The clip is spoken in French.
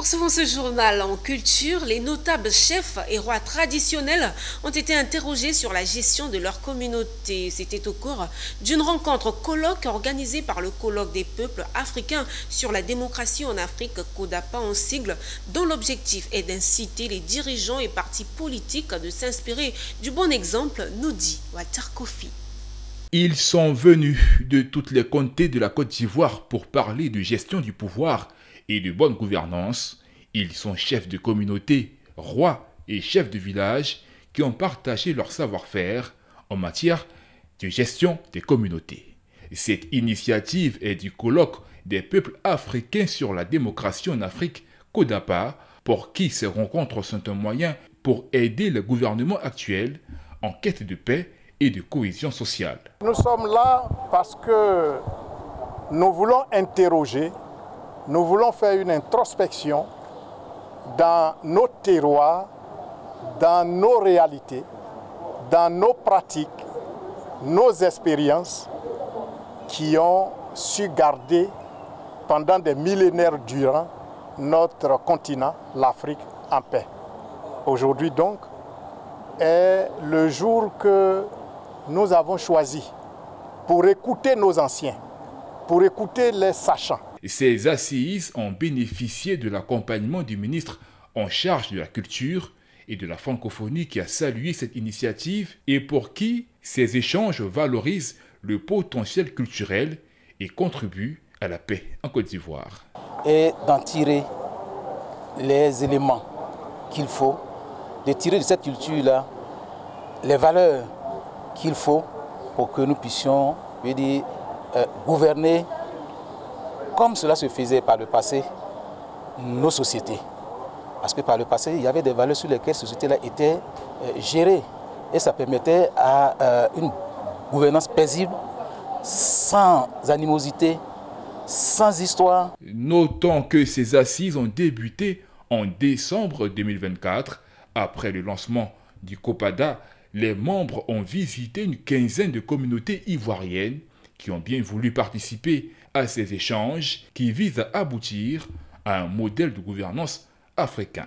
Poursuivons ce journal en culture. Les notables chefs et rois traditionnels ont été interrogés sur la gestion de leur communauté. C'était au cours d'une rencontre colloque organisée par le Colloque des peuples africains sur la démocratie en Afrique, CODAPA en sigle, dont l'objectif est d'inciter les dirigeants et partis politiques de s'inspirer du bon exemple, nous dit Walter Kofi. Ils sont venus de toutes les comtés de la Côte d'Ivoire pour parler de gestion du pouvoir et de bonne gouvernance. Ils sont chefs de communauté, rois et chefs de village qui ont partagé leur savoir-faire en matière de gestion des communautés. Cette initiative est du colloque des peuples africains sur la démocratie en Afrique, CODAPA, pour qui ces rencontres sont un moyen pour aider le gouvernement actuel en quête de paix et de cohésion sociale. Nous sommes là parce que nous voulons interroger, nous voulons faire une introspection dans nos terroirs, dans nos réalités, dans nos pratiques, nos expériences qui ont su garder pendant des millénaires durant notre continent, l'Afrique, en paix. Aujourd'hui donc est le jour que nous avons choisi pour écouter nos anciens, pour écouter les sachants. Ces assises ont bénéficié de l'accompagnement du ministre en charge de la culture et de la francophonie qui a salué cette initiative et pour qui ces échanges valorisent le potentiel culturel et contribuent à la paix en Côte d'Ivoire. Et d'en tirer les éléments qu'il faut, de tirer de cette culture-là les valeurs qu'il faut pour que nous puissions gouverner comme cela se faisait par le passé, nos sociétés. Parce que par le passé, il y avait des valeurs sur lesquelles ces sociétés-là étaient gérées. Et ça permettait à une gouvernance paisible, sans animosité, sans histoire. Notons que ces assises ont débuté en décembre 2024. Après le lancement du COPADA, les membres ont visité une quinzaine de communautés ivoiriennes qui ont bien voulu participer à ces échanges qui visent à aboutir à un modèle de gouvernance africain.